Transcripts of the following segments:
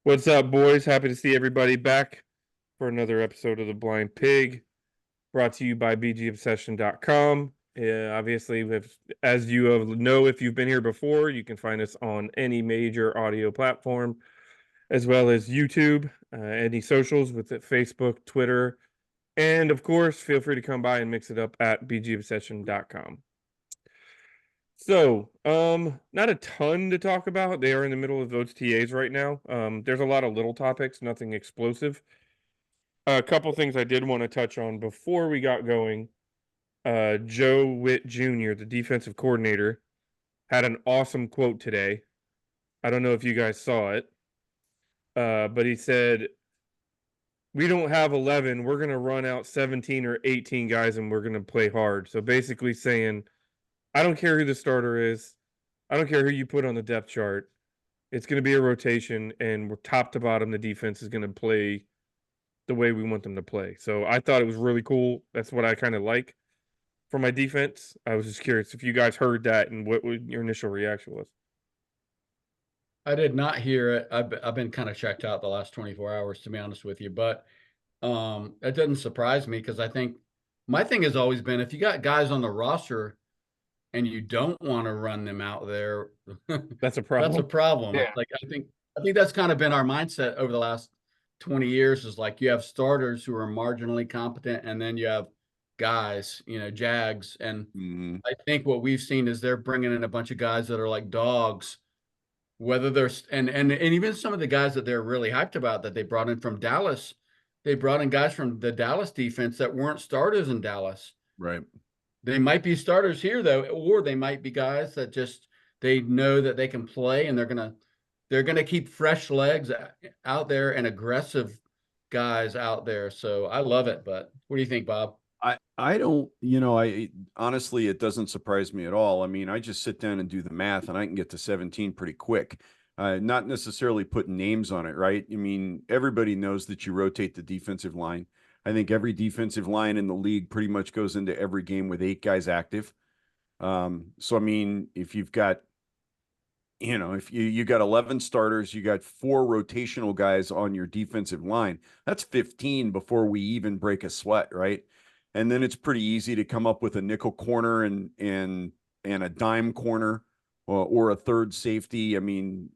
What's up, boys? Happy to see everybody back for another episode of The Blind Pig, brought to you by bgobsession.com. Obviously, as you know, if you've been here before, you can find us on any major audio platform, as well as YouTube, any socials with it, Facebook, Twitter, and of course, feel free to come by and mix it up at bgobsession.com. So, not a ton to talk about. They are in the middle of those TAs right now. There's a lot of little topics, nothing explosive. A couple things I did want to touch on before we got going. Joe Witt Jr., the defensive coordinator, had an awesome quote today. I don't know if you guys saw it, but he said, "We don't have 11. We're going to run out 17 or 18 guys and we're going to play hard." So basically saying, I don't care who the starter is. I don't care who you put on the depth chart. It's going to be a rotation, and we're top to bottom. The defense is going to play the way we want them to play. So I thought it was really cool. That's what I kind of like for my defense. I was just curious if you guys heard that and what your initial reaction was. I did not hear it. I've been kind of checked out the last 24 hours, to be honest with you, but it doesn't surprise me because I think my thing has always been if you got guys on the roster and you don't want to run them out there, That's a that's a problem. problem. Yeah. Like I think that's kind of been our mindset over the last 20 years is like you have starters who are marginally competent and then you have guys, Jags. And I think what we've seen is they're bringing in a bunch of guys that are like dogs, whether there's and even some of the guys that they're really hyped about that they brought in from Dallas. They brought in guys from the Dallas defense that weren't starters in Dallas. Right. They might be starters here though, or they might be guys that just they know that they can play and they're gonna keep fresh legs out there and aggressive guys out there. So I love it. But what do you think, Bob? I don't, I honestly, it doesn't surprise me at all. I mean, I just sit down and do the math and I can get to 17 pretty quick. Not necessarily putting names on it, right? I mean, everybody knows that you rotate the defensive line. I think every defensive line in the league pretty much goes into every game with 8 guys active. So, I mean, if you've got, if you got 11 starters, you got 4 rotational guys on your defensive line, that's 15 before we even break a sweat, right? And then it's pretty easy to come up with a nickel corner and a dime corner or a third safety. I mean,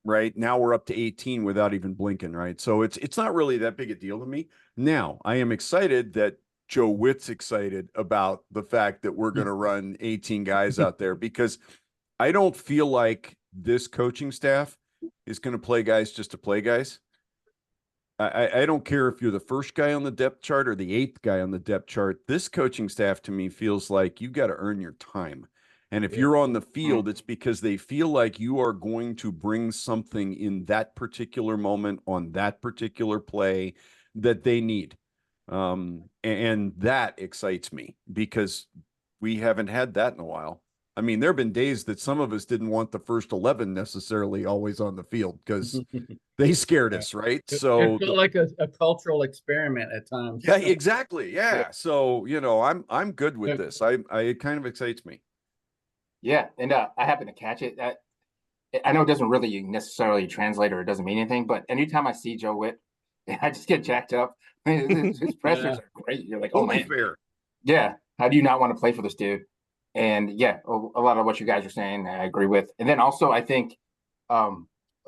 right now we're up to 18 without even blinking, right? So it's not really that big a deal to me. Now, I am excited that Joe Witt's excited about the fact that we're going to run 18 guys out there because I don't feel like this coaching staff is going to play guys just to play guys. I don't care if you're the first guy on the depth chart or the 8th guy on the depth chart. This coaching staff to me feels like you got to earn your time. And if you're on the field, it's because they feel like you are going to bring something in that particular moment on that particular play that they need. And that excites me because we haven't had that in a while. I mean, there have been days that some of us didn't want the first 11 necessarily always on the field because they scared us, right? So it felt like a cultural experiment at times. yeah, exactly. Yeah. So, I'm good with this. It kind of excites me. Yeah, and I happen to catch it. I know it doesn't really necessarily translate or it doesn't mean anything, but anytime I see Joe Witt, I just get jacked up. His pressures are great. You're like, oh man, fair. Yeah. How do you not want to play for this dude? And yeah, a lot of what you guys are saying, I agree with. And then also, I think,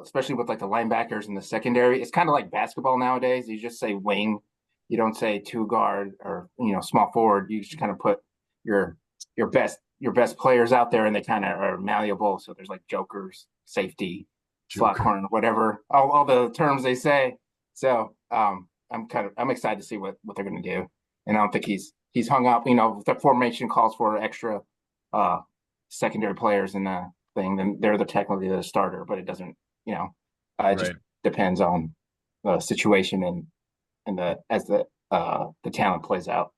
especially with like the linebackers in the secondary, it's kind of like basketball nowadays. You just say wing, you don't say 2 guard or small forward. You just kind of put your best players out there, and they kind of are malleable. So there's like jokers, safety, slot corner, whatever, all the terms they say. So I'm excited to see what they're going to do. And I don't think he's hung up. The formation calls for extra secondary players in the thing. Then they're technically the starter, but it doesn't. It just depends on the situation and as the talent plays out.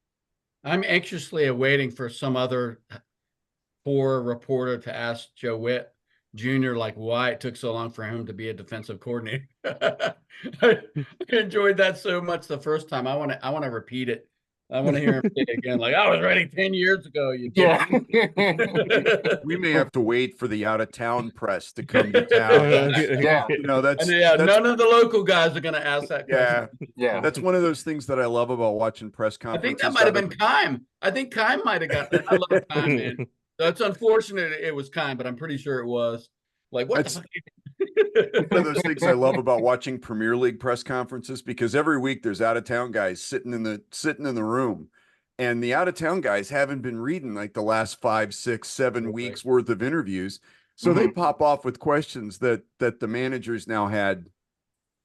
I'm anxiously awaiting for some other poor reporter to ask Joe Witt Jr. like why it took so long for him to be a defensive coordinator. I enjoyed that so much the first time. I want to repeat it I want to hear him say again, like, I was ready 10 years ago. You Yeah. We may have to wait for the out of town press to come to town. Yeah. You know, And yeah, that's none of the local guys are going to ask that question. yeah. Yeah. That's one of those things that I love about watching press I think conferences. that might have been Kime. I think Kime might have got that. I love Kime, man. That's unfortunate it was Kime, but I'm pretty sure it was. Like, what That's the fuck? one of those things I love about watching Premier League press conferences, because every week there's out of town guys sitting in the room, and the out of town guys haven't been reading like the last 5, 6, 7 Right. weeks worth of interviews, so they pop off with questions that the managers now had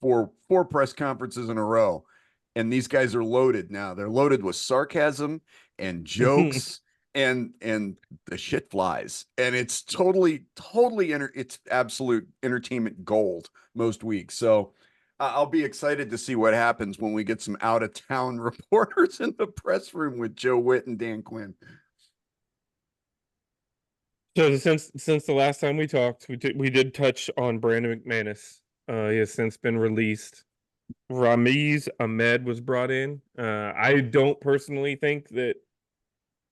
for 4 press conferences in a row, and these guys are loaded now. They're loaded with sarcasm and jokes. And the shit flies, and it's totally it's absolute entertainment gold most weeks. So I'll be excited to see what happens when we get some out of town reporters in the press room with Joe Witt and Dan Quinn. So since the last time we talked, we did touch on Brandon McManus. He has since been released. Ramiz Ahmed was brought in. I don't personally think that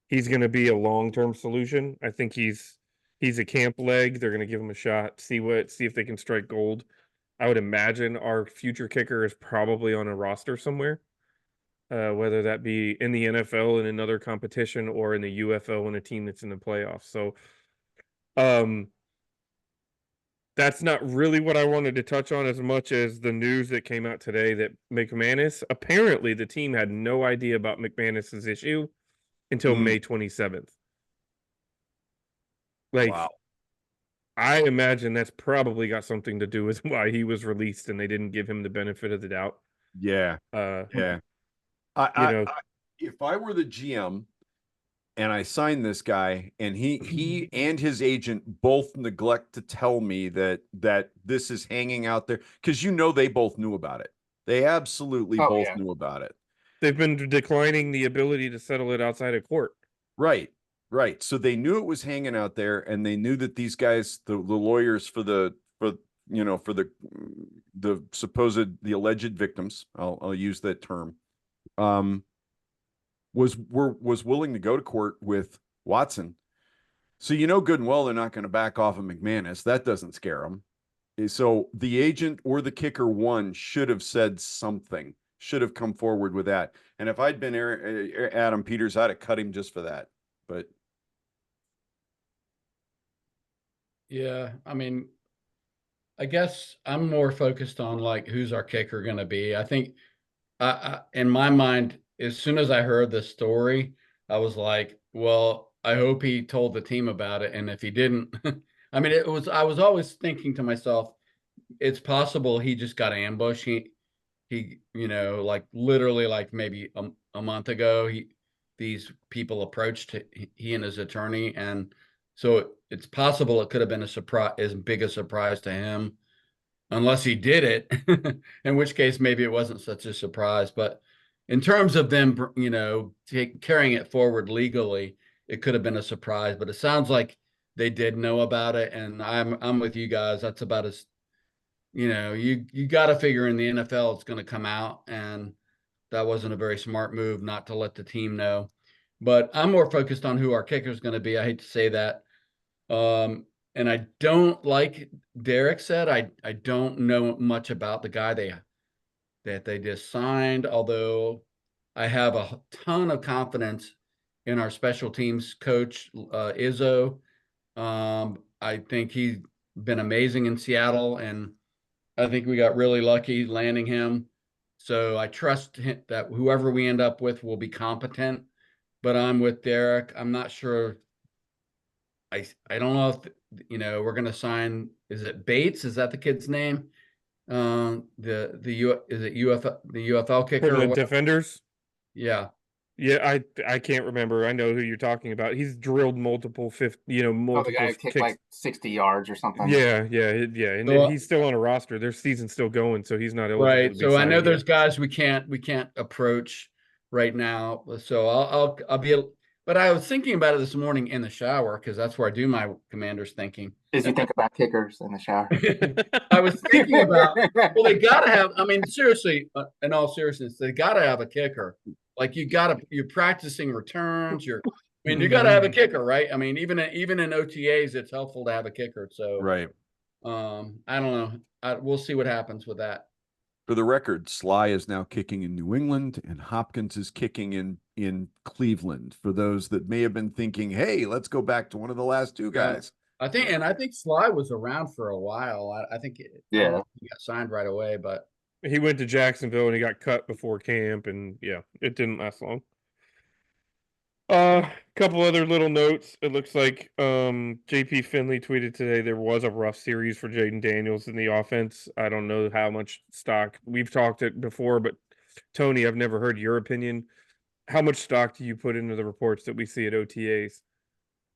he's going to be a long-term solution. I think he's a camp leg. They're going to give him a shot, see if they can strike gold. I would imagine our future kicker is probably on a roster somewhere, whether that be in the NFL in another competition or in the UFL in a team that's in the playoffs. So, that's not really what I wanted to touch on as much as the news that came out today that McManus, apparently the team had no idea about McManus's issue until May 27th. Like, wow. I imagine that's probably got something to do with why he was released and they didn't give him the benefit of the doubt. Yeah. Yeah. If I were the GM and I signed this guy and he and his agent both neglect to tell me that this is hanging out there, because they both knew about it. They absolutely both knew about it. They've been declining the ability to settle it outside of court. Right. So they knew it was hanging out there, and they knew that these guys, the lawyers for the alleged victims, I'll use that term, was willing to go to court with Watson. So good and well they're not going to back off of McManus. That doesn't scare them. So the agent or the kicker one should have said something, should have come forward with that. And if I'd been Adam Peters, I'd have cut him just for that. But yeah, I mean, I guess I'm more focused on like who's our kicker going to be. I think in my mind, as soon as I heard the story, I was like, well, I hope he told the team about it. And if he didn't, I mean, I was always thinking to myself, it's possible he just got ambushed. He, like literally like maybe a month ago, these people approached he and his attorney. And so it's possible it could have been a surprise, as big a surprise to him, unless he did it, in which case maybe it wasn't such a surprise. But in terms of them, carrying it forward legally, it could have been a surprise. But it sounds like they did know about it, and I'm with you guys. That's about as you got to figure in the NFL it's going to come out, and that wasn't a very smart move not to let the team know. But I'm more focused on who our kicker is going to be. I hate to say that. And I don't, like Derek said, I don't know much about the guy that they just signed, although I have a ton of confidence in our special teams coach, Izzo. I think he's been amazing in Seattle, and I think we got really lucky landing him. So I trust that whoever we end up with will be competent, but I'm with Derek. I'm not sure. I don't know if, we're going to sign, is it Bates? Is that the kid's name? Is it the UFL kicker? For the defenders? Yeah. Yeah, I can't remember. I know who you're talking about. He's drilled multiple multiple the guy who kicked kicks. like 60 yards or something. Yeah. And So, he's still on a roster. Their season's still going, so he's not eligible right. to be So I know signed there's yet. guys we can't approach right now. So I'll be, but I was thinking about it this morning in the shower, because that's where I do my Commander's thinking. Did you think about kickers in the shower? I was thinking about, well, they got to have, I mean, seriously, in all seriousness, they got to have a kicker. Like you're practicing returns. You gotta have a kicker, right? I mean, even in OTAs, it's helpful to have a kicker. So, Right. I don't know. We'll see what happens with that. For the record, Sly is now kicking in New England, and Hopkins is kicking in Cleveland. For those that may have been thinking, "Hey, let's go back to one of the last two guys." I think Sly was around for a while. I think I don't know if he got signed right away, but he went to Jacksonville and he got cut before camp, and yeah, it didn't last long. Couple other little notes. It looks like JP Finley tweeted today there was a rough series for Jaden Daniels in the offense. I don't know how much stock we've talked it before, but Tony, I've never heard your opinion. How much stock do you put into the reports that we see at OTAs?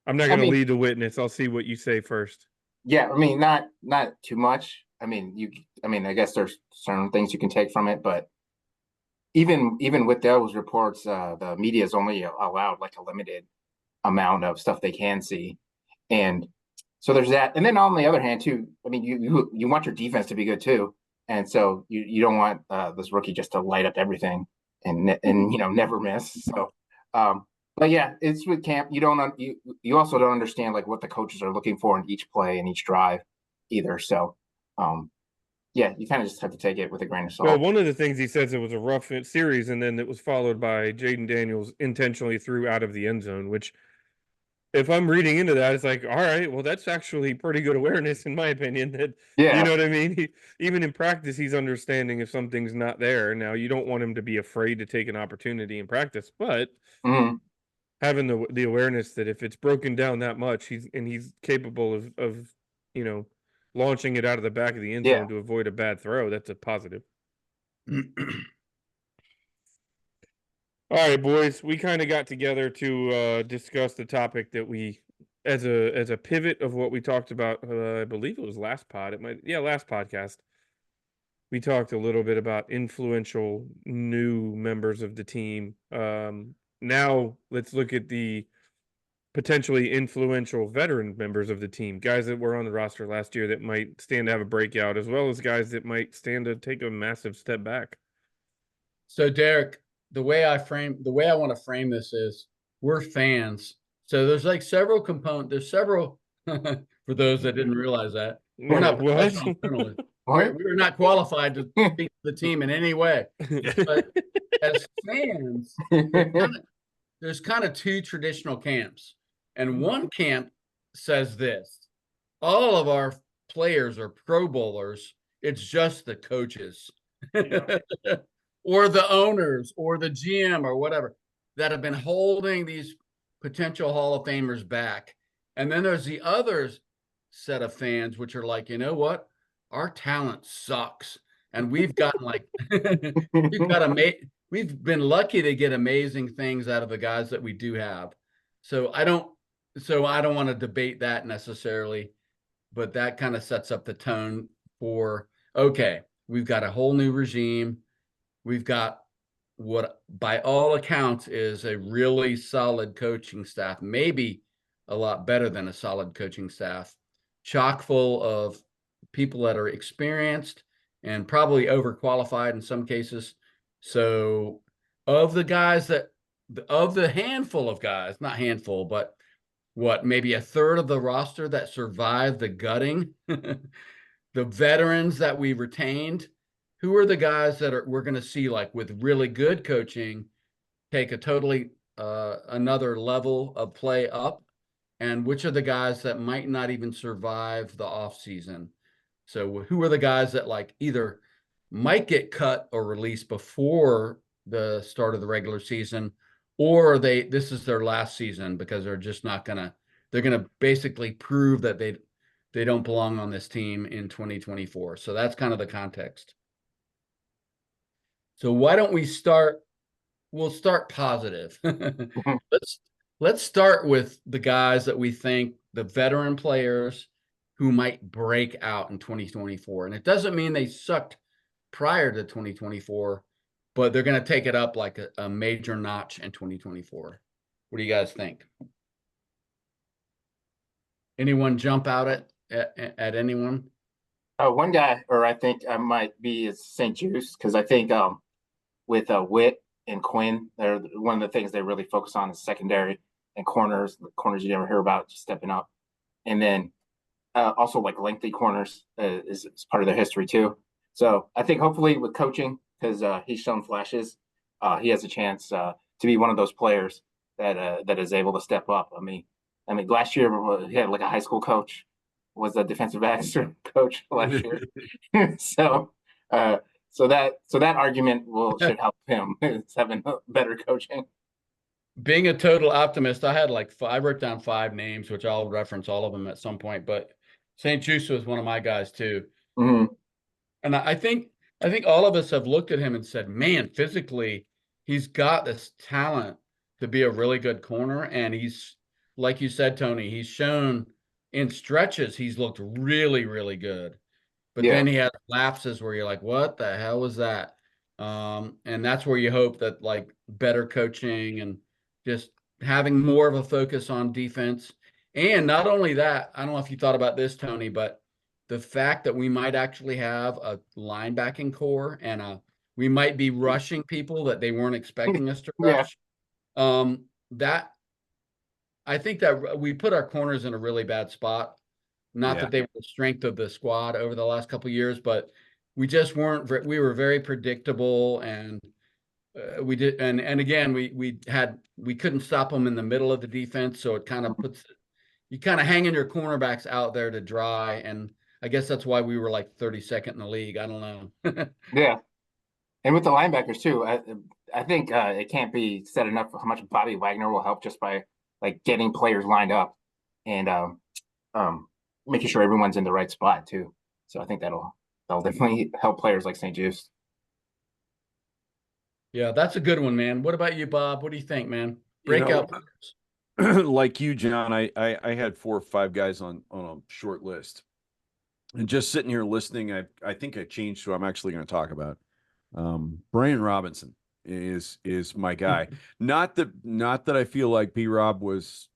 I'm not going to lead the witness. I'll see what you say first. Yeah, I mean, not too much. I mean, I guess there's certain things you can take from it, but even with those reports, the media is only allowed like a limited amount of stuff they can see, and so there's that. And then on the other hand, too, I mean, you want your defense to be good too, and so you don't want this rookie just to light up everything and never miss. So, but yeah, it's with camp. You also don't understand like what the coaches are looking for in each play and each drive either. So, yeah, you kind of just have to take it with a grain of salt. Well, one of the things he says it was a rough series, and then it was followed by Jaden Daniels intentionally threw out of the end zone, which, if I'm reading into that, it's like, all right, well, that's actually pretty good awareness, in my opinion. That, you know what I mean? Even in practice, he's understanding if something's not there. Now, you don't want him to be afraid to take an opportunity in practice, but having the awareness that if it's broken down that much, he's capable of launching it out of the back of the end zone to avoid a bad throw. That's a positive. All right, boys, we kind of got together to discuss the topic that we, as a pivot of what we talked about. I believe it was last podcast. We talked a little bit about influential new members of the team. Now let's look at the potentially influential veteran members of the team, guys that were on the roster last year that might stand to have a breakout, as well as guys that might stand to take a massive step back. So, Derek, the way I want to frame this is we're fans. So there's like several components. There's several, for those that didn't realize that. We're not professional journalists. We're not qualified to speak to the team in any way. But as fans, there's kind of two traditional camps. And one camp says this: all of our players are Pro Bowlers. It's just the coaches or the owners or the GM or whatever that have been holding these potential Hall of Famers back. And then there's the other set of fans, which are like, you know what? Our talent sucks. And we've gotten like, we've been lucky to get amazing things out of the guys that we do have. So I don't want to debate that necessarily, but that kind of sets up the tone for, okay, we've got a whole new regime. We've got what by all accounts is a really solid coaching staff, maybe a lot better than a solid coaching staff, chock full of people that are experienced and probably overqualified in some cases. So of the handful of guys, not handful, but maybe a third of the roster that survived the gutting, the veterans that we retained, who are the guys that we're going to see like with really good coaching take a totally another level of play up, and which are the guys that might not even survive the off season? So who are the guys that like either might get cut or released before the start of the regular season, or this is their last season because they're just not gonna, they're gonna basically prove that they don't belong on this team in 2024. So that's kind of the context. So why don't we start? We'll start positive. Let's start with the guys that we think, the veteran players who might break out in 2024. And it doesn't mean they sucked prior to 2024, but they're going to take it up like a major notch in 2024. What do you guys think? Anyone jump out at anyone? One guy, or I think I might be, is St. Juice, because I think with Witt and Quinn. They're one of the things they really focus on is secondary and corners. The corners you never hear about just stepping up, and then also like lengthy corners is part of their history too. So I think hopefully with coaching, because he's shown flashes, he has a chance to be one of those players that is able to step up. I mean, last year he had like a high school coach was a defensive backs coach last year. So that argument should help him. It's having better coaching. Being a total optimist, I had like I wrote down 5 names, which I'll reference all of them at some point. But St. Juste was one of my guys too, and I think all of us have looked at him and said, "Man, physically, he's got this talent to be a really good corner." And he's, like you said, Tony, he's shown in stretches he's looked really, really good. But Yeah. then he had lapses where you're like, what the hell was that? And that's where you hope that like better coaching and just having more of a focus on defense. And not only that, I don't know if you thought about this, Tony, but the fact that we might actually have a linebacking core and we might be rushing people that they weren't expecting us to rush. Yeah. That I think that we put our corners in a really bad spot. Not that they were the strength of the squad over the last couple of years, but we just weren't. We were very predictable, and we did. And again, we couldn't stop them in the middle of the defense, so it kind of puts you kind of hanging your cornerbacks out there to dry. And I guess that's why we were like 32nd in the league. I don't know. Yeah, and with the linebackers too, I think it can't be said enough how much Bobby Wagner will help just by like getting players lined up and making sure everyone's in the right spot too. So I think that'll definitely help players like St. Juste. Yeah, that's a good one, man. What about you, Bob? What do you think, man? Breakout. Like you, John, I had 4 or 5 guys on a short list, and just sitting here listening, I think I changed who I'm actually going to talk about. Brian Robinson is my guy. Not that I feel like B-Rob was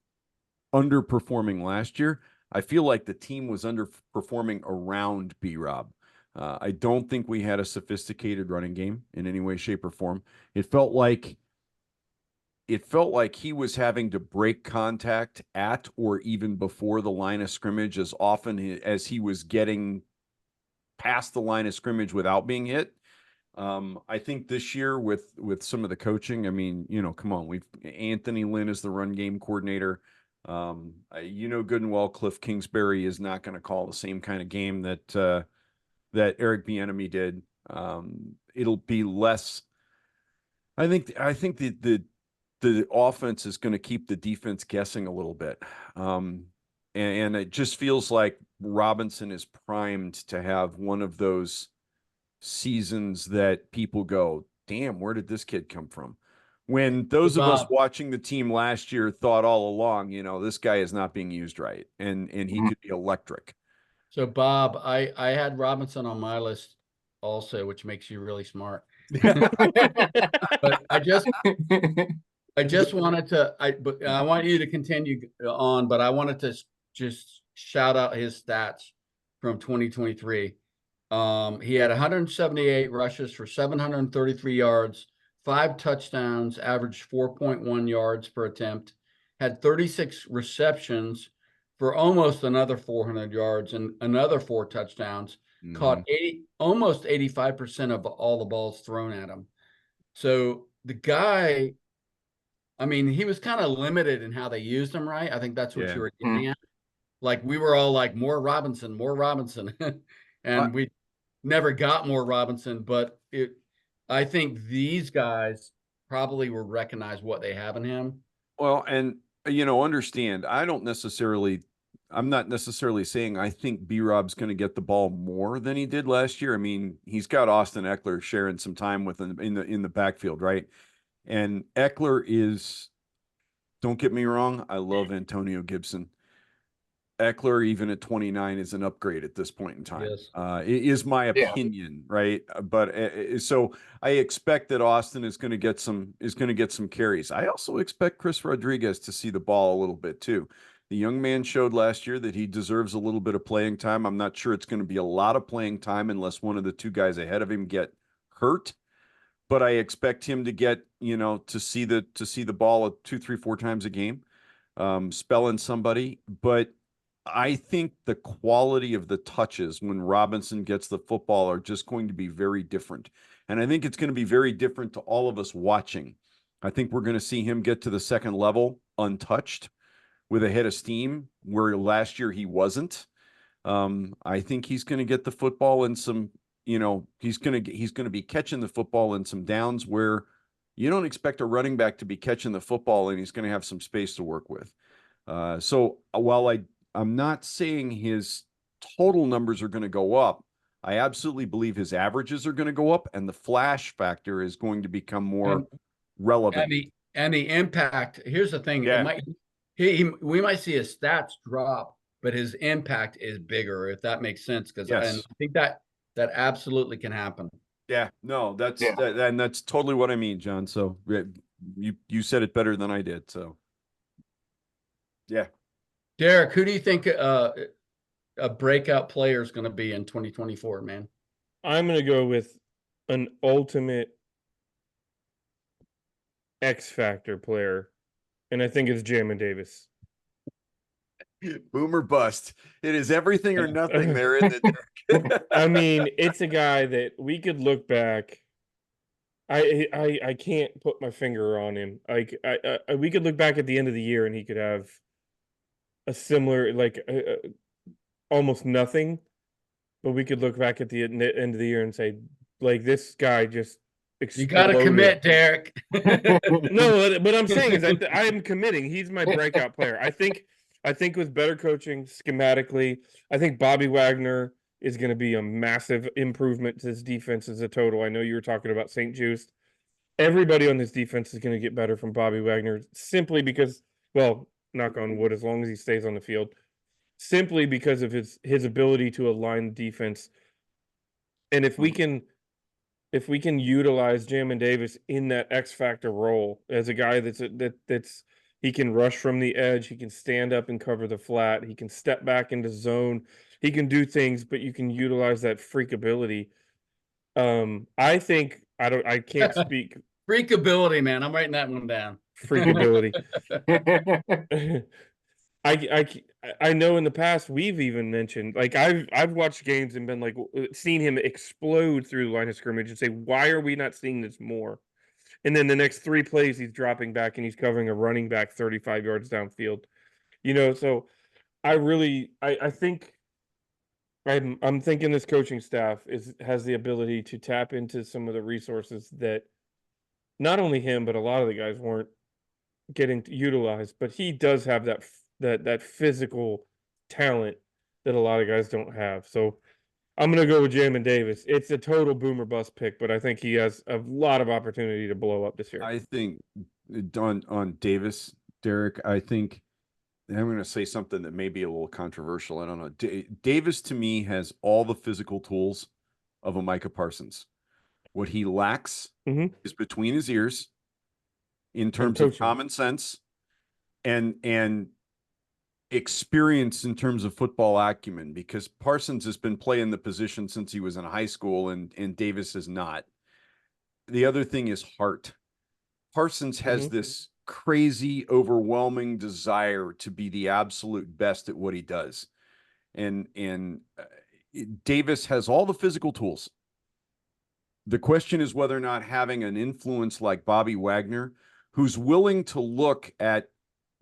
underperforming last year. I feel like the team was underperforming around B-Rob. I don't think we had a sophisticated running game in any way, shape, or form. It felt like he was having to break contact at or even before the line of scrimmage as often as he was getting past the line of scrimmage without being hit. I think this year with some of the coaching, I mean, come on, Anthony Lynn is the run game coordinator. Good and well, Cliff Kingsbury is not going to call the same kind of game that Eric Bieniemy did. It'll be less. I think the offense is going to keep the defense guessing a little bit. And it just feels like Robinson is primed to have one of those seasons that people go, damn, where did this kid come from? When those of us watching the team last year thought all along, this guy is not being used right, and he could be electric. So, Bob, I had Robinson on my list also, which makes you really smart. But I just wanted to, I want you to continue on, but I wanted to just shout out his stats from 2023. He had 178 rushes for 733 yards, 5 touchdowns, averaged 4.1 yards per attempt, had 36 receptions for almost another 400 yards and another 4 touchdowns, caught almost 85% of all the balls thrown at him. So the guy, I mean, he was kind of limited in how they used him, right? I think that's what you were getting at. Like we were all like, more Robinson. And we never got more Robinson, but I think these guys probably will recognize what they have in him. Well, and understand, I'm not necessarily saying I think B-Rob's going to get the ball more than he did last year. I mean, he's got Austin Eckler sharing some time with him in the backfield, right? And Eckler is, don't get me wrong, I love Antonio Gibson. Eckler, even at 29, is an upgrade at this point in time. Yes. It is my opinion, right? But so I expect that Austin is going to get some carries. I also expect Chris Rodriguez to see the ball a little bit too. The young man showed last year that he deserves a little bit of playing time. I'm not sure it's going to be a lot of playing time unless one of the 2 guys ahead of him get hurt. but I expect him to get, to see the ball 2, 3, 4 times a game, spelling somebody. But I think the quality of the touches when Robinson gets the football are just going to be very different. And I think it's going to be very different to all of us watching. I think we're going to see him get to the second level untouched with a head of steam where last year he wasn't. I think he's going to get the football in some, he's going to be catching the football in some downs where you don't expect a running back to be catching the football, and he's going to have some space to work with. So while I'm not saying his total numbers are going to go up, I absolutely believe his averages are going to go up, and the flash factor is going to become more relevant. And the impact. Here's the thing: we might see his stats drop, but his impact is bigger, if that makes sense. Because and I think that absolutely can happen. Yeah, no, and that's totally what I mean, John. So you said it better than I did. So yeah. Derek, who do you think a breakout player is going to be in 2024, man? I'm going to go with an ultimate X factor player, and I think it's Jamin Davis. Boomer bust. It is everything or nothing there, isn't it? I mean, it's a guy that we could look back. I can't put my finger on him. Like we could look back at the end of the year and he could have a similar, almost nothing, but we could look back at the end of the year and say, like, this guy just exploded. You got to commit, Derek. No, what I'm saying is that I am committing. He's my breakout player. I think with better coaching schematically, I think Bobby Wagner is going to be a massive improvement to this defense as a total. I know you were talking about St. Juice. Everybody on this defense is going to get better from Bobby Wagner simply because, well, knock on wood, as long as he stays on the field, simply because of his ability to align the defense. And if we can utilize Jamin Davis in that X factor role as a guy that's he can rush from the edge, he can stand up and cover the flat, he can step back into zone, he can do things, but you can utilize that freak ability. I think I can't speak freakability, man. I'm writing that one down. Freakability. I know in the past we've even mentioned, like, I've watched games and been like, seen him explode through the line of scrimmage and say, why are we not seeing this more? And then the next 3 plays he's dropping back and he's covering a running back 35 yards downfield. So I think I'm thinking this coaching staff has the ability to tap into some of the resources that not only him but a lot of the guys weren't getting utilized, but he does have that physical talent that a lot of guys don't have. So I'm going to go with Jamin Davis. It's a total boomer bust pick, but I think he has a lot of opportunity to blow up this year. I think on Davis, Derek, I think I'm going to say something that may be a little controversial. I don't know. Davis to me has all the physical tools of a Micah Parsons. What he lacks is between his ears in terms of common sense and experience in terms of football acumen, because Parsons has been playing the position since he was in high school and Davis is not. The other thing is heart. Parsons has this crazy, overwhelming desire to be the absolute best at what he does. And Davis has all the physical tools. The question is whether or not having an influence like Bobby Wagner, who's willing to look at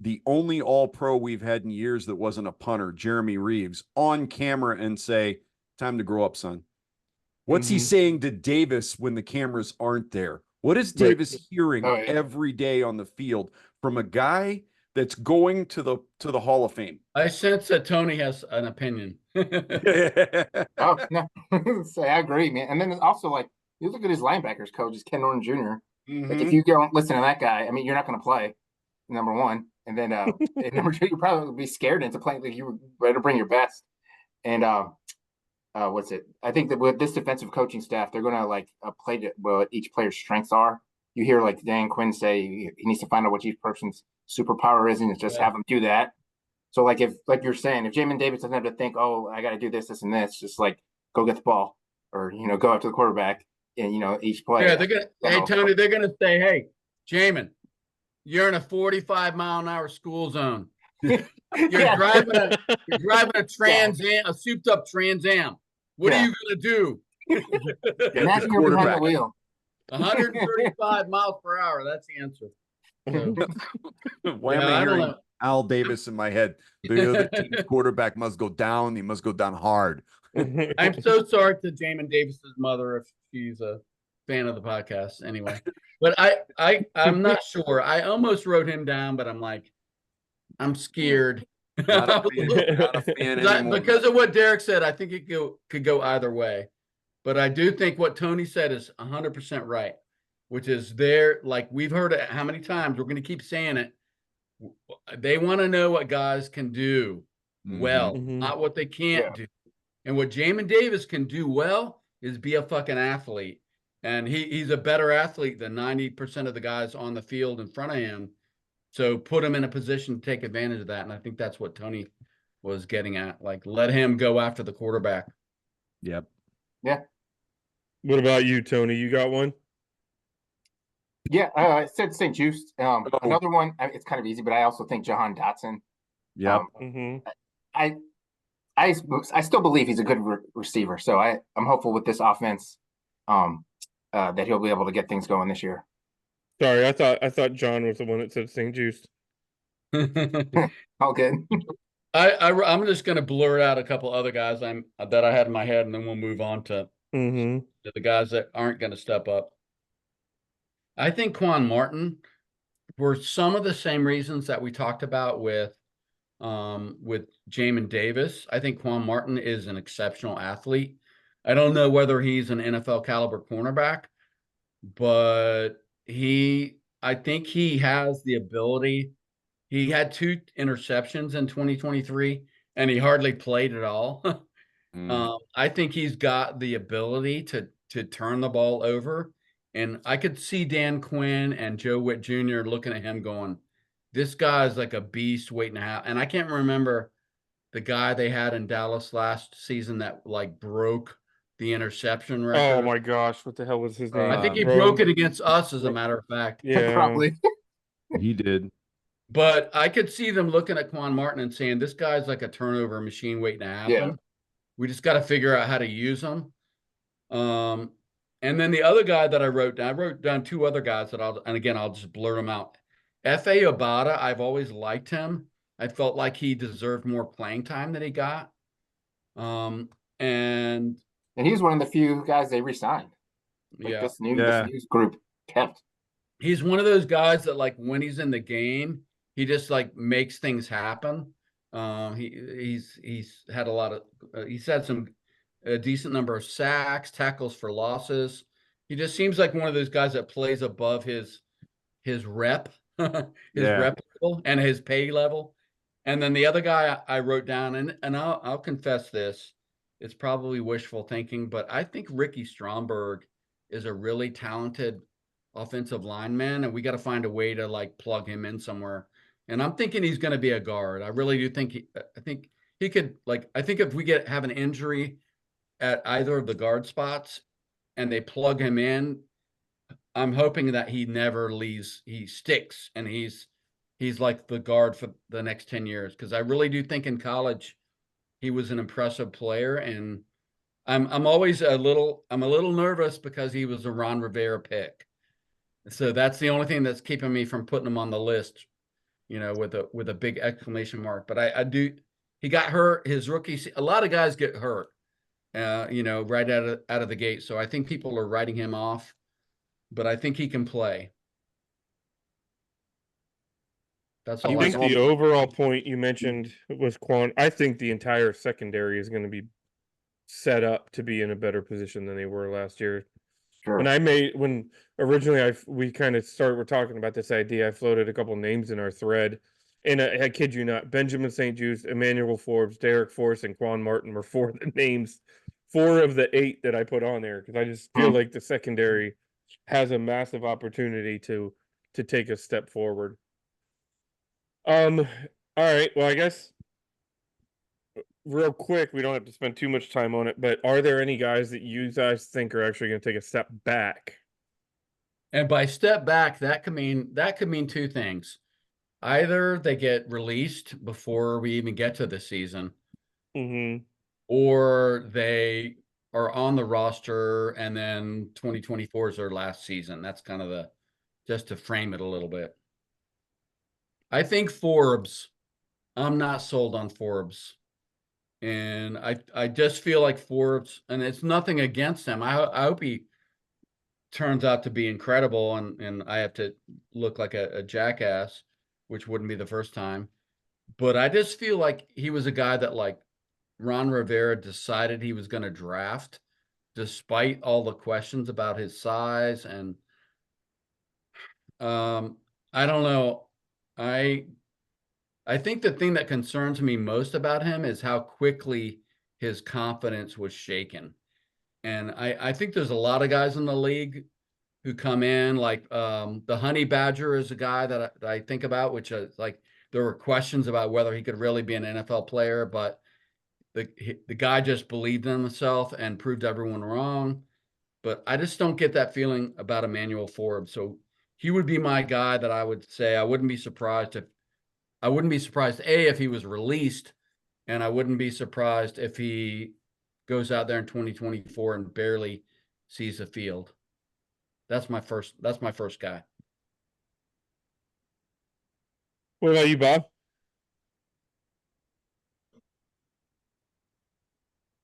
the only all-pro we've had in years that wasn't a punter, Jeremy Reeves, on camera and say, time to grow up, son. What's he saying to Davis when the cameras aren't there? What is Davis hearing every day on the field from a guy that's going to the Hall of Fame? I sense that Tony has an opinion. Oh, no. So I agree, man. And then also, like, you look at his linebackers coach, is Ken Norton Jr. Like, if you don't listen to that guy, I mean, you're not going to play, number one. And then number two, you probably would be scared into playing. Like, you better bring your best. And what's it? I think that with this defensive coaching staff, they're going to play to what each player's strengths are. You hear like Dan Quinn say he needs to find out what each person's superpower is and just have them do that. So like you're saying, if Jamin Davis doesn't have to think, oh, I got to do this, this, and this, just like go get the ball or go up to the quarterback. each play. Yeah, they're gonna. Hey, So, Tony, they're gonna say, "Hey, Jamin, you're in a 45-mile-an-hour school zone. You're yeah, driving a Trans Am, a souped-up Trans Am. What are Yeah. you gonna do?" imagine you're behind the quarterback. wheel. 135 miles per hour. That's the answer. So, Why am yeah, I I don't hearing know. Al Davis in my head? The other team's quarterback must go down. He must go down hard. I'm so sorry to Jamin Davis's mother if she's a fan of the podcast. Anyway, but I'm not sure. I almost wrote him down, but I'm like, I'm scared. Not a fan anymore. Because of what Derek said, I think it could go either way. But I do think what Tony said is 100% right, which is like we've heard it how many times, we're going to keep saying it. They want to know what guys can do well, not what they can't do. And what Jamin Davis can do well is be a fucking athlete. And he's a better athlete than 90% of the guys on the field in front of him. So put him in a position to take advantage of that. And I think that's what Tony was getting at. Like, let him go after the quarterback. Yep. Yeah. What about you, Tony? You got one? Yeah, I said St. Juice. Another one, it's kind of easy, but I also think Jahan Dotson. Yep. I still believe he's a good receiver, so I'm hopeful with this offense that he'll be able to get things going this year. Sorry, I thought John was the one that said St. Juice. All good. I'm just going to blurt out a couple other guys that I had in my head, and then we'll move on to the guys that aren't going to step up. I think Quan Martin, for some of the same reasons that we talked about with Jamin Davis, I think Quan Martin is an exceptional athlete. I don't know whether he's an NFL caliber cornerback, but I think he has the ability. He had 2 interceptions in 2023, and he hardly played at all. I think he's got the ability to turn the ball over. And I could see Dan Quinn and Joe Witt Jr. looking at him going, this guy's like a beast waiting to happen. And I can't remember the guy they had in Dallas last season that like broke the interception record. Oh my gosh, what the hell was his name? I think he broke it against us, as a matter of fact. Yeah, Probably. He did. But I could see them looking at Quan Martin and saying, this guy's like a turnover machine waiting to happen. Yeah. We just got to figure out how to use him. And then the other guy that I wrote down 2 other guys that I'll just blurt them out. F.A. Obata, I've always liked him. I felt like he deserved more playing time than he got. And he's one of the few guys they re-signed. This news group kept. He's one of those guys that, like, when he's in the game, he just like makes things happen. He's had he's had a decent number of sacks, tackles for losses. He just seems like one of those guys that plays above his rep, rep level and his pay level. And then the other guy I wrote down, and I'll confess this, it's probably wishful thinking, but I think Ricky Stromberg is a really talented offensive lineman, and we got to find a way to like plug him in somewhere. And I'm thinking he's going to be a guard. I really do think I think he could, like, I think if we have an injury at either of the guard spots and they plug him in, I'm hoping that he never leaves. He sticks and he's like the guard for the next 10 years. Cause I really do think in college, he was an impressive player. And I'm always a little nervous because he was a Ron Rivera pick. So that's the only thing that's keeping me from putting him on the list, with a big exclamation mark. But he got hurt his rookie. A lot of guys get hurt, right out of the gate. So I think people are writing him off, but I think he can play. That's all I think the overall point you mentioned was Quan. I think the entire secondary is going to be set up to be in a better position than they were last year. Sure. When originally we kind of we're talking about this idea, I floated a couple names in our thread, and I kid you not, Benjamin St. Juice, Emmanuel Forbes, Derek Force, and Quan Martin were 4 of the names, 4 of the 8 that I put on there, because I just feel like the secondary has a massive opportunity to take a step forward. All right. Well, I guess real quick, we don't have to spend too much time on it, but are there any guys that you guys think are actually going to take a step back? And by step back, that could mean two things. Either they get released before we even get to the season, Mm-hmm. or they are on the roster and then 2024 is their last season. That's kind of just to frame it a little bit. I think Forbes, I'm not sold on Forbes. And I just feel like Forbes, and it's nothing against him. I hope he turns out to be incredible, and I have to look like a jackass, which wouldn't be the first time. But I just feel like he was a guy that like Ron Rivera decided he was going to draft, despite all the questions about his size. And I don't know. I think the thing that concerns me most about him is how quickly his confidence was shaken. And I think there's a lot of guys in the league who come in, like the Honey Badger is a guy that I think about, which is like there were questions about whether he could really be an NFL player, but the guy just believed in himself and proved everyone wrong. But I just don't get that feeling about Emmanuel Forbes. So he would be my guy that I would say I wouldn't be surprised if he was released, and I wouldn't be surprised if he goes out there in 2024 and barely sees the field. That's my first guy. What about you, Bob?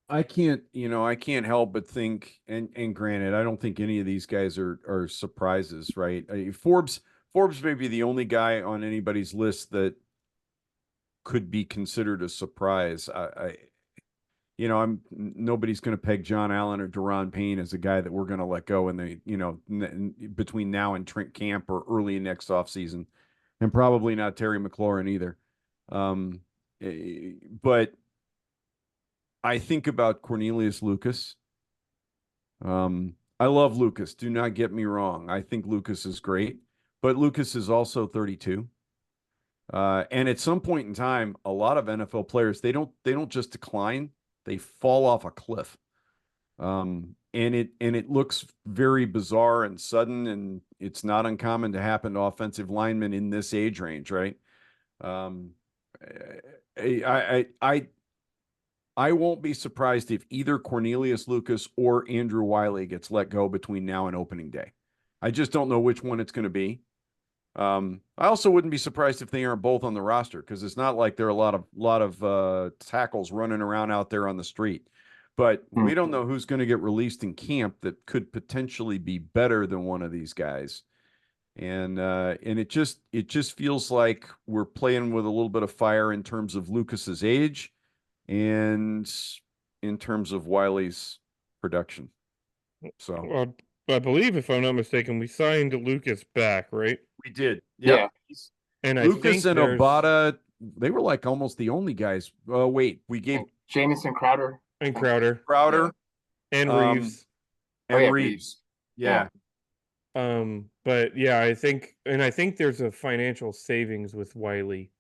I can't help but think, and granted, I don't think any of these guys are surprises, right? Forbes may be the only guy on anybody's list that could be considered a surprise. Nobody's going to peg John Allen or Deron Payne as a guy that we're going to let go in the, between now and Trent camp or early next offseason, and probably not Terry McLaurin either. But I think about Cornelius Lucas. I love Lucas. Do not get me wrong. I think Lucas is great, but Lucas is also 32. And at some point in time, a lot of NFL players, they don't just decline, they fall off a cliff. And it looks very bizarre and sudden, and it's not uncommon to happen to offensive linemen in this age range, right? I won't be surprised if either Cornelius Lucas or Andrew Wiley gets let go between now and opening day. I just don't know which one it's going to be. I also wouldn't be surprised if they aren't both on the roster, because it's not like there are a lot of tackles running around out there on the street. But we don't know who's going to get released in camp that could potentially be better than one of these guys. And it just feels like we're playing with a little bit of fire in terms of Lucas's age and in terms of Wiley's production. So I believe, if I'm not mistaken, we signed Lucas back, right? we did. Yeah. And Lucas and there's Obata, they were like almost the only guys. Wait, we gave Jamison Crowder and Crowder and Reeves. and Reeves. Reeves. Yeah. But yeah, I think there's a financial savings with Wiley.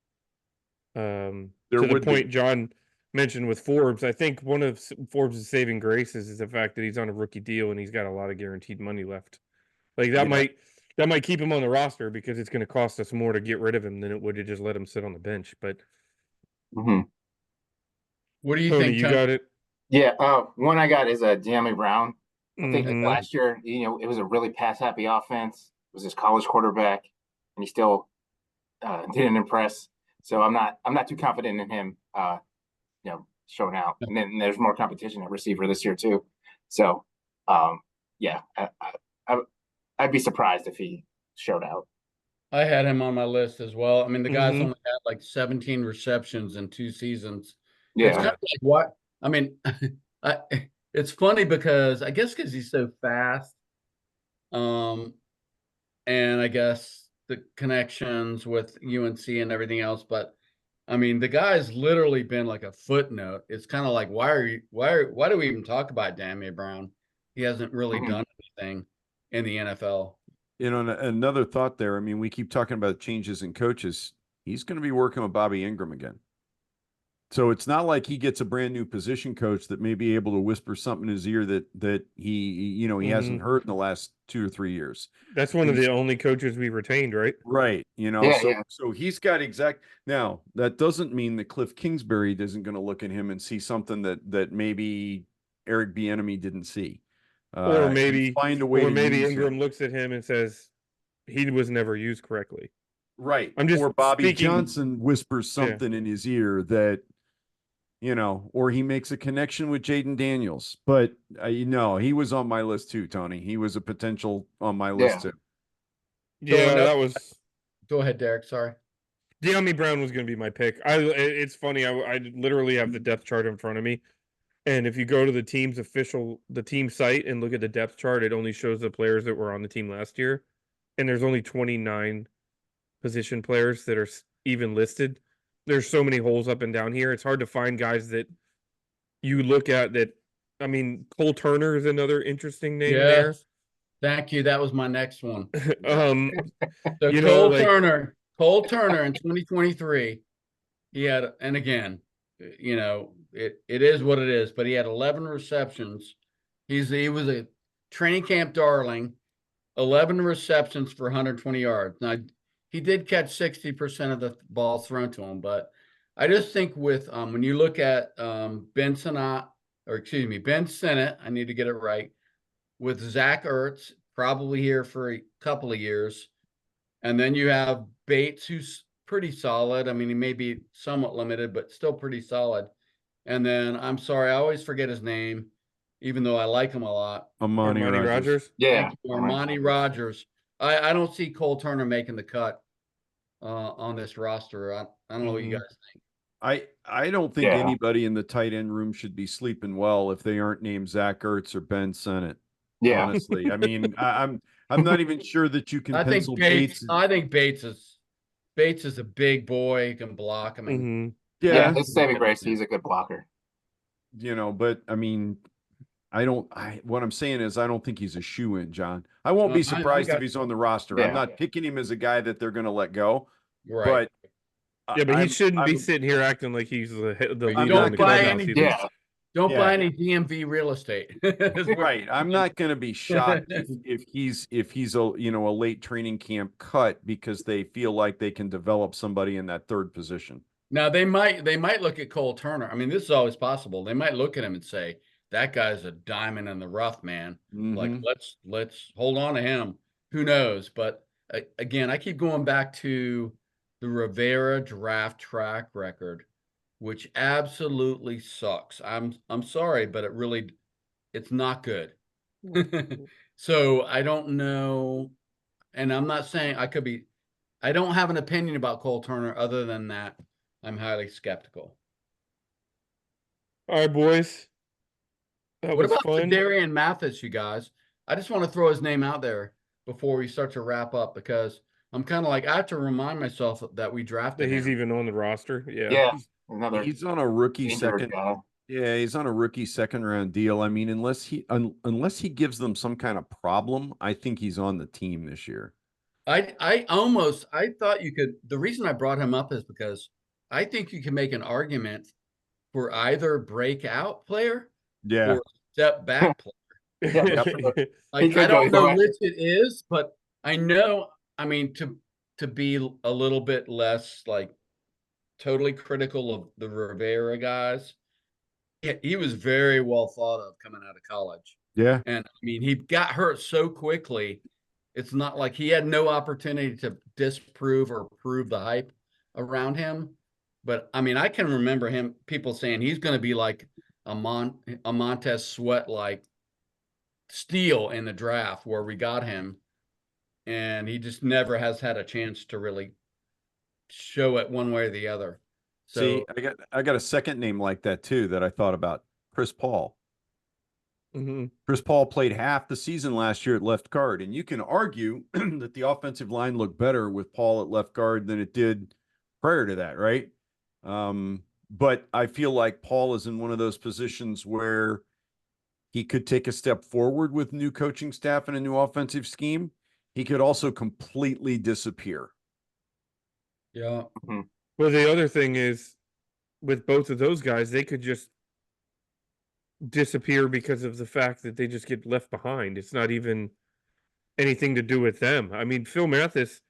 To the point John mentioned with Forbes, I think one of Forbes' saving graces is the fact that he's on a rookie deal and he's got a lot of guaranteed money left. Like that might keep him on the roster, because it's going to cost us more to get rid of him than it would to just let him sit on the bench. But What do you Tony, think, you Tony? got it? Yeah, one I got is a De'Ami Brown. I think Mhm. last year, it was a really pass-happy offense. It was his college quarterback, and he still didn't impress. So I'm not too confident in him, showing out. And then there's more competition at receiver this year too. So, yeah, I'd be surprised if he showed out. I had him on my list as well. I mean, the guy's Mhm. only had like 17 receptions in 2 seasons. Yeah, It's kind of like what I mean. It's funny because I guess because he's so fast, and I guess the connections with UNC and everything else. But I mean, the guy's literally been like a footnote. It's kind of like why do we even talk about Damian Brown? He hasn't really done anything in the NFL. Another thought there. I mean, we keep talking about changes in coaches. He's going to be working with Bobby Ingram again. So it's not like he gets a brand new position coach that may be able to whisper something in his ear that he hasn't heard in the last 2 or 3 years. That's one of the only coaches we retained, right? Right. Yeah, so yeah. so he's got now that doesn't mean that Cliff Kingsbury isn't going to look at him and see something that maybe Eric Bieniemy didn't see. Or And maybe find a way to use Ingram him. looks at him and says he was never used correctly. Right. I'm just or Bobby speaking. Johnson whispers something in his ear that or he makes a connection with Jaden Daniels. But he was on my list too, Tony. He was a potential on my list too. Yeah, that was. Go ahead, Derek. Sorry. De'Ami Brown was going to be my pick. It's funny. I literally have the depth chart in front of me, and if you go to the team site and look at the depth chart, it only shows the players that were on the team last year, and there's only 29 position players that are even listed. There's so many holes up and down here. It's hard to find guys that you look at that. I mean, Cole Turner is another interesting name there. Thank you. That was my next one. So Cole Turner in 2023, he had, and again, it is what it is, but he had 11 receptions. He was a training camp darling, 11 receptions for 120 yards. Now, he did catch 60% of the balls thrown to him, but I just think with when you look at Ben Sinnott, I need to get it right, with Zach Ertz, probably here for a couple of years. And then you have Bates, who's pretty solid. I mean, he may be somewhat limited, but still pretty solid. And then, I'm sorry, I always forget his name, even though I like him a lot. Armani Rogers. Yeah. Armani Rogers. I don't see Cole Turner making the cut on this roster. I don't know what you guys think. I don't think anybody in the tight end room should be sleeping well if they aren't named Zach Ertz or Ben Sinnott. Yeah. Honestly, I mean, I'm not even sure that you can pencil Bates. I think Bates is a big boy. He can block. I mean, yeah, his saving grace. He's a good blocker. But I mean, what I'm saying is I don't think he's a shoe-in, John. I won't be surprised if he's on the roster. I'm not picking him as a guy that they're going to let go. Right. But he shouldn't be sitting here acting like he's the leader in the clubhouse. Don't buy any DMV real estate. Right. I'm not going to be shocked if he's a late training camp cut because they feel like they can develop somebody in that third position. Now they might look at Cole Turner. I mean, this is always possible. They might look at him and say, that guy's a diamond in the rough, man. Like, let's hold on to him. Who knows? But again, I keep going back to the Rivera draft track record, which absolutely sucks. I'm sorry, but it's not good. So I don't know. And I'm not saying I don't have an opinion about Cole Turner other than that I'm highly skeptical. All right, boys. What about Darian Mathis, you guys? I just want to throw his name out there before we start to wrap up because I'm kind of like, I have to remind myself that we drafted he's him. even on the roster. Yeah. He's on a rookie second. Yeah, he's on a rookie second round deal. I mean, unless he gives them some kind of problem, I think he's on the team this year. I thought you could. The reason I brought him up is because I think you can make an argument for either breakout player or step back player. I don't know which it is, but I know, I mean, to be a little bit less like totally critical of the Rivera guys, he was very well thought of coming out of college. Yeah. And I mean, he got hurt so quickly. It's not like he had no opportunity to disprove or prove the hype around him. But I mean, I can remember people saying he's going to be like a Montez Sweat like steal in the draft where we got him. And he just never has had a chance to really show it one way or the other. So see, I got a second name like that too that I thought about. Chris Paul. Chris Paul played half the season last year at left guard, and you can argue that the offensive line looked better with Paul at left guard than it did prior to that, right? But I feel like Paul is in one of those positions where he could take a step forward with new coaching staff and a new offensive scheme. He could also completely disappear. Yeah. Well, the other thing is with both of those guys, they could just disappear because of the fact that they just get left behind. It's not even anything to do with them. I mean, Phil Mathis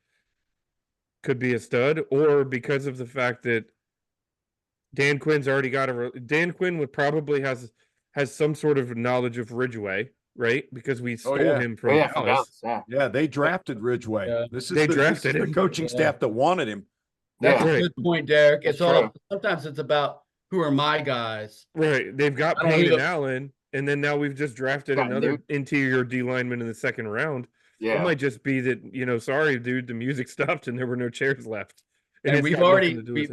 could be a stud, or because of the fact that Dan Quinn's already got Dan Quinn would probably has some sort of knowledge of Ridgeway, right? Because we stole yeah. him Oh, from yeah, from Dallas. Dallas. Yeah. Yeah, they drafted Ridgeway. Yeah. This They is drafted the him. coaching Yeah. staff that wanted him. That's Yeah. a Right. good point, Derek. That's It's all true. sometimes it's about who are my guys. Right. They've got I don't know Payne who and the- Allen, and then now we've just drafted Got another Newt. interior D lineman in the second round. It Yeah. might just be that, sorry, dude, the music stopped and there were no chairs left. And it's we've got already nothing to do with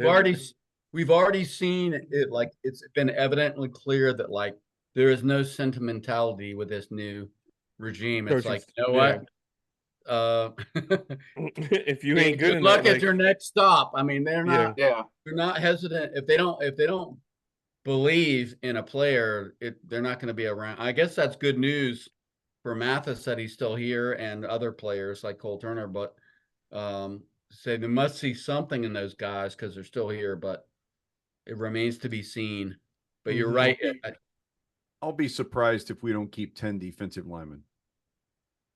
we've already seen it. Like, it's been evidently clear that, like, there is no sentimentality with this new regime. It's Coaching like, st- you know yeah. what? If you ain't good luck enough, at your next stop. I mean, they're Yeah. not Yeah. they're not hesitant if they don't believe in a player, they're not going to be around. I guess that's good news for Mathis that he's still here, and other players like Cole Turner, but say they must see something in those guys because they're still here, but it remains to be seen. But you're Mhm. right. I'll be surprised if we don't keep 10 defensive linemen.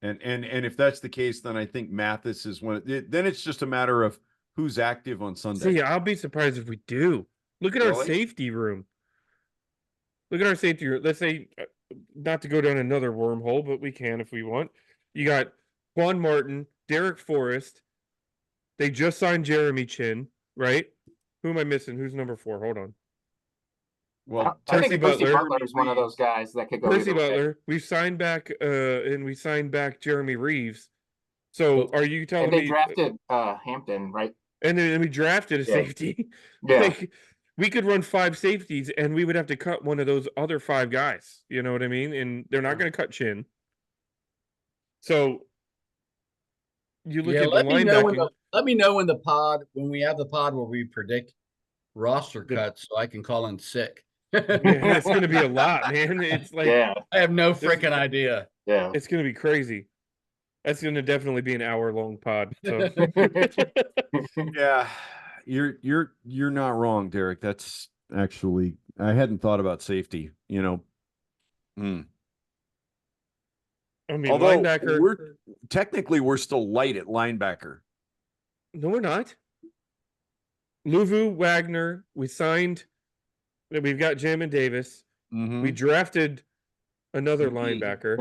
And if that's the case, then I think Mathis is one. Then it's just a matter of who's active on Sunday. See, I'll be surprised if we do. Look at our Really? safety room. Look at our safety room. Let's say, not to go down another wormhole, but we can if we want. You got Juan Martin, Derek Forrest. They just signed Jeremy Chin, right? Who am I missing? Who's number 4? Hold on. Well, I think Percy Butler. Butler is one of those guys that could go. Percy either way. Butler. We've signed back, and we signed back Jeremy Reeves. So are you telling And they me? drafted Hampton, right? And then we drafted a Yeah. safety. Yeah. Like, we could run 5 safeties, and we would have to cut one of those other 5 guys. You know what I mean? And they're not going to cut Chin. So you look at the linebacking. Let me know when we have the pod where we predict roster cuts, so I can call in sick. Yeah, it's going to be a lot, man. It's like, Yeah. I have no freaking idea. Yeah. it's going to be crazy. That's going to definitely be an hour-long pod. So yeah, you're not wrong, Derek. That's actually, I hadn't thought about safety. I mean, Although linebacker. we're still light at linebacker. No, we're not. Luvu, Wagner. We signed. We've got Jamin Davis. Mhm. We drafted another McGee. linebacker,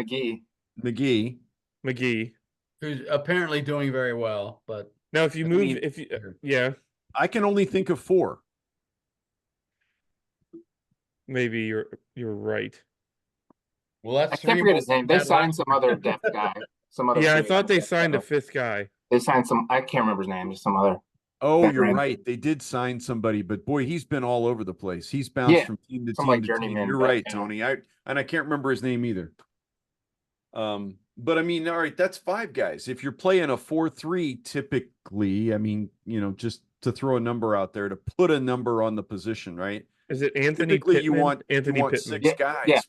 McGee. Who's apparently doing very well, but Now, if you I move, mean- yeah, I can only think of 4. maybe you're right. well, that's I can't forget his name. They That signed some other depth guy. Some other. Yeah, I free thought they agent. signed a 5th guy. They signed some. I can't remember his name. Just some other. Oh, you're Veteran. right. They did sign somebody, but boy, he's been all over the place. He's bounced from team to some team like to team. journeyman, You're but, right, you know. Tony. I can't remember his name either. But I mean, all right, that's 5 guys. If you're playing a 4-3, typically, I mean, just to throw a number out there, to put a number on the position, right? Is it Anthony Typically, Pittman? you want Anthony Pittman. 6 guys. Yeah.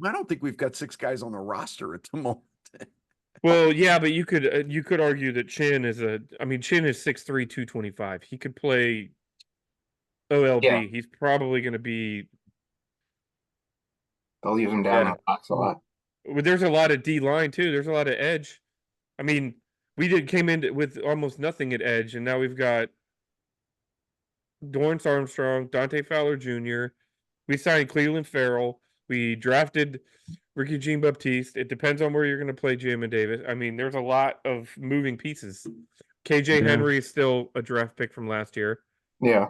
I don't think we've got 6 guys on the roster at the moment. Well, yeah, but you could argue that Chin is Chin is 6'3", 225. He could play OLB. Yeah. He's probably going to be. They'll use him down in the box a lot. Well, there's a lot of D line too. There's a lot of edge. I mean, came in with almost nothing at edge, and now we've got Dorrance Armstrong, Dante Fowler Jr. We signed Cleveland Farrell. We drafted Ricky Jean Baptiste. It depends on where you're going to play Jamin Davis. I mean, there's a lot of moving pieces. KJ Yeah. Henry is still a draft pick from last year. Yeah.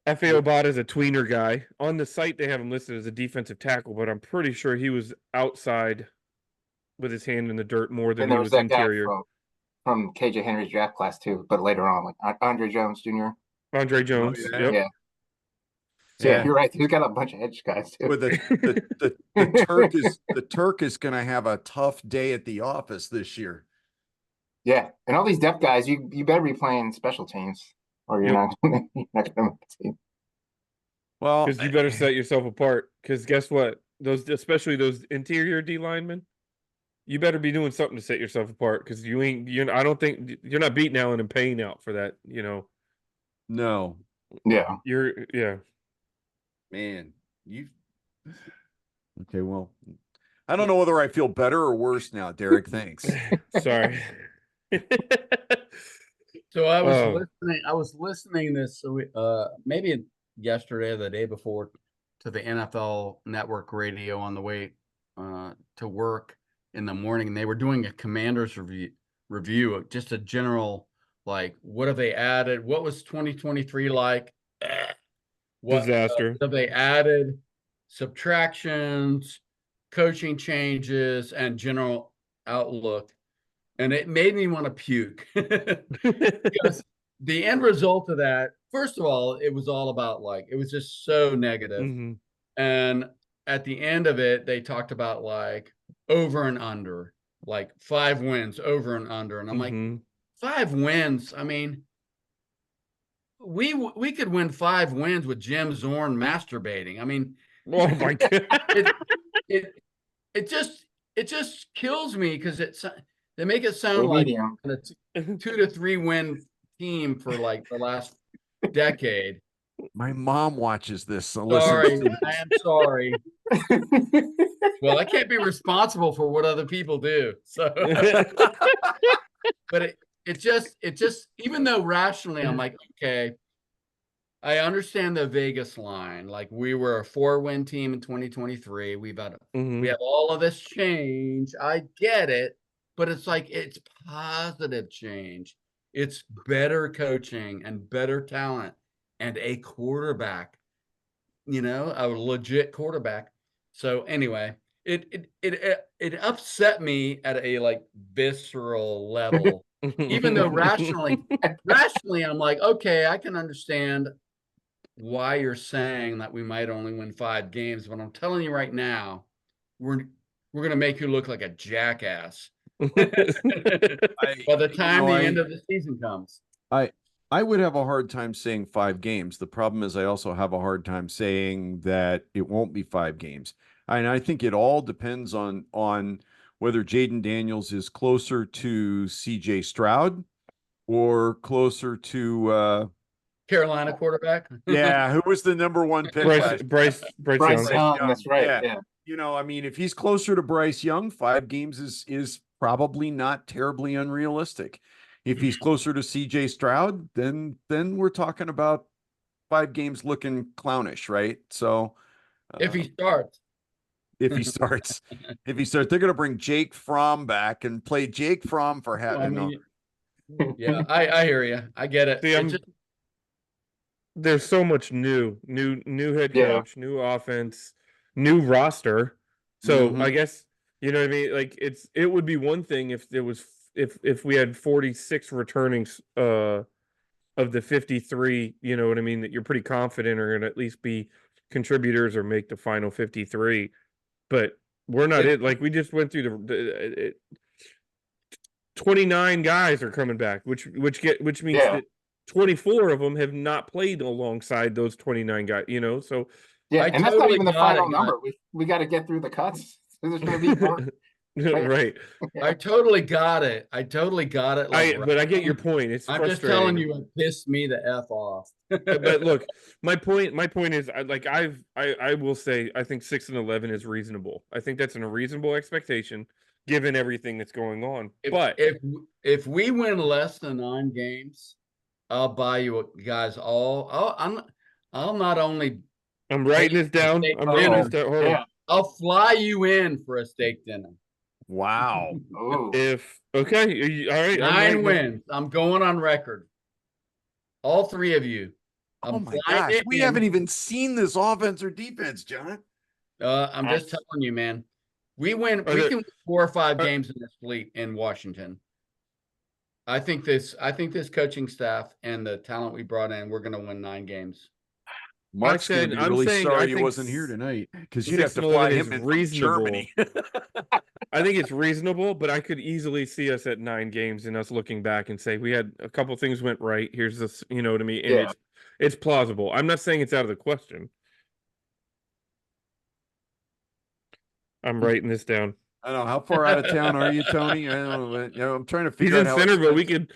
F.A. Obata is a tweener guy. On the site, they have him listed as a defensive tackle, but I'm pretty sure he was outside with his hand in the dirt more than And he there was was that interior. guy from KJ Henry's draft class too, but later on, like Andre Jones Jr. Andre Jones. yeah. Yep. Yeah. So yeah, you're right. He's got a bunch of edge guys too. With the Turk is going to have a tough day at the office this year. Yeah, and all these depth guys, you better be playing special teams, or you're not you're not gonna make the team. Well, Because you better set yourself apart. Because guess what? Especially those interior D linemen, you better be doing something to set yourself apart. Because I don't think you're not beating Allen and Payne out for that. no. Yeah. Yeah. Man, you okay? Well, I don't know whether I feel better or worse now, Derek. Thanks. Sorry. So I was Oh. listening. I was listening this maybe yesterday or the day before to the NFL Network radio on the way to work in the morning, and they were doing a Commanders review of just a general like what have they added? What was 2023 like? Disaster. What have they added? Subtractions, coaching changes, and general outlook. And it made me want to puke because the end result of that, first of all, it was all about like, it was just so negative. hmm And at the end of it, they talked about like over and under, like 5 wins over and under. And I'm like, 5 wins. I mean, we could win 5 wins with Jim Zorn masturbating. I mean, Oh my god. it it it just kills me because they make it sound Go like medium. a 2 to 3 win team for like the last decade. My mom watches this, so Sorry, listen. I am sorry. Well, I can't be responsible for what other people do. So, but it just even though rationally I'm like, okay, I understand the Vegas line. Like we were a 4-win team in 2023. We have all of this change. I get it, but it's like it's positive change. It's better coaching and better talent and a quarterback, a legit quarterback. So anyway, it upset me at a like visceral level. Even though rationally I'm like, okay, I can understand why you're saying that we might only win 5 games, but I'm telling you right now, we're going to make you look like a jackass by the time the end of the season comes. I would have a hard time saying 5 games. The problem is I also have a hard time saying that it won't be 5 games. And I think it all depends on whether Jaden Daniels is closer to CJ Stroud or closer to Carolina quarterback. yeah, who was the number 1 pick? Bryce Bryce Young. Young. That's right. Yeah. I mean, if he's closer to Bryce Young, 5 games is probably not terribly unrealistic. If he's closer to CJ Stroud, then we're talking about 5 games looking clownish, right? So if he starts, they're going to bring Jake Fromm back and play Jake Fromm for half. Yeah, I hear you. I get it. See, there's so much new head coach, new offense, new roster. So I guess you know what I mean. Like it would be one thing if there was if we had 46 returnings of the 53. You know what I mean. That you're pretty confident are going to at least be contributors or make the final 53. But we're not it. Like we just went through the 29 guys are coming back, which means that 24 of them have not played alongside those 29 guys, so yeah, and that's not even the final number. We got to get through the cuts. There's going to be more. Right. I totally got it. Like, but I get your point. It's I'm frustrating. just telling you, it pissed me the F off. But look, my point is, I will say, I think 6-11 is reasonable. I think that's a reasonable expectation given everything that's going on. But if we win less than 9 games, I'll buy you guys all. I'll not only. I'm writing this down. I'm writing this down. Hold on. I'll fly you in for a steak dinner. Wow. Okay, all right. 9 wins. I'm going on record. All 3 of you. Oh my gosh, we haven't even seen this offense or defense, John. I'm just telling you, man. We can win 4 or 5 games in this fleet in Washington. I think this coaching staff and the talent we brought in, we're going to win 9 games. Mark's going to be really sorry he wasn't here tonight because you'd have to fly him in from Germany. I think it's reasonable, but I could easily see us at 9 games and us looking back and say we had a couple things went right. Here's this, you know what I mean? And it's plausible. I'm not saying it's out of the question. I'm writing this down. I don't know how far out of town are you, Tony? I don't know. I'm trying to figure out. He's in Centerville. We could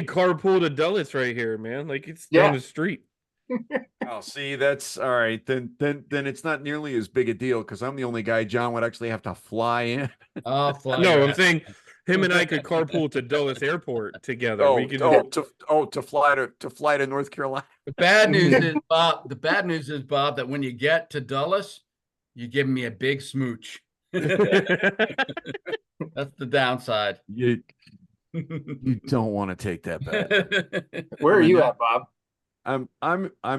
carpool to Dulles right here, man. Like it's down the street. Oh, see, that's all right. Then it's not nearly as big a deal because I'm the only guy John would actually have to fly in. I'll fly No, your I'm ass. saying him and I could carpool to Dulles Airport together. We Oh, could to fly to North Carolina. The bad news is, Bob, that when you get to Dulles, you give me a big smooch. That's the downside. You don't want to take that bet. Where are you at, Bob? I'm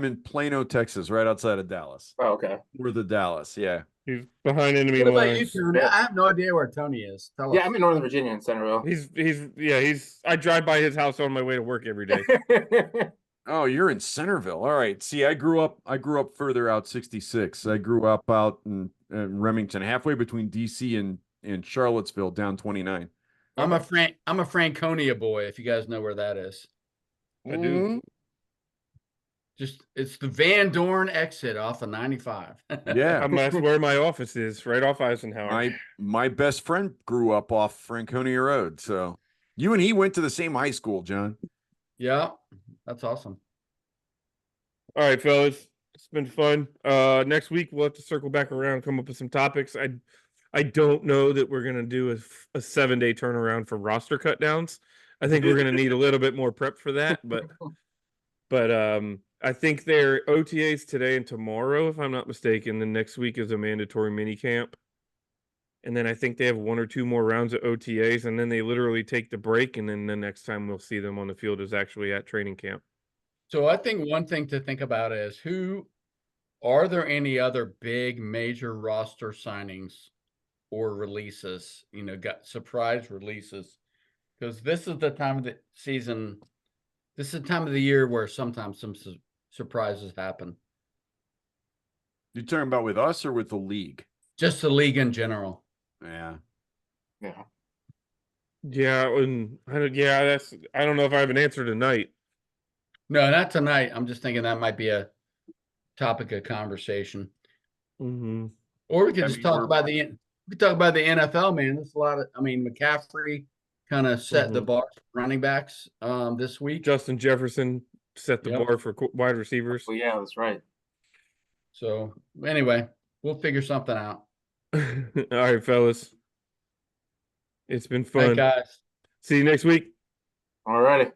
in Plano, Texas, right outside of Dallas. Oh, okay. We're the Dallas, yeah. He's behind enemy What about you, lines. Tony? I have no idea where Tony is. Tell Yeah, us. I'm in Northern Virginia in Centerville. He's I drive by his house on my way to work every day. Oh, you're in Centerville. All right. See, I grew up further out 66. I grew up out in Remington, halfway between DC and Charlottesville, down 29. I'm a Franconia boy, if you guys know where that is. I do. It's the Van Dorn exit off of 95. Yeah. That's where my office is, right off Eisenhower. My best friend grew up off Franconia Road. So you and he went to the same high school, John. Yeah, that's awesome. All right, fellas. It's been fun. Next week we'll have to circle back around, come up with some topics. I don't know that we're gonna do a 7-day turnaround for roster cut downs. I think we're gonna need a little bit more prep for that, but I think they're OTAs today and tomorrow, if I'm not mistaken. Then next week is a mandatory mini camp. And then I think they have 1 or 2 more rounds of OTAs, and then they literally take the break, and then the next time we'll see them on the field is actually at training camp. So I think one thing to think about is are there any other big major roster signings or releases, got surprise releases? Because this is the time of the season. This is the time of the year where sometimes some surprises happen. You're talking about with us or with the league? Just the league in general. Yeah. Yeah. Yeah, and I don't know if I have an answer tonight. No, not tonight. I'm just thinking that might be a topic of conversation. Mm-hmm. Or we could just talk about the NFL, man. There's a lot of, McCaffrey kind of set the bar for running backs this week. Justin Jefferson set the bar for wide receivers. Well, yeah, that's right. So anyway, we'll figure something out. All right, fellas. It's been fun. Hey, guys. See you next week. All righty.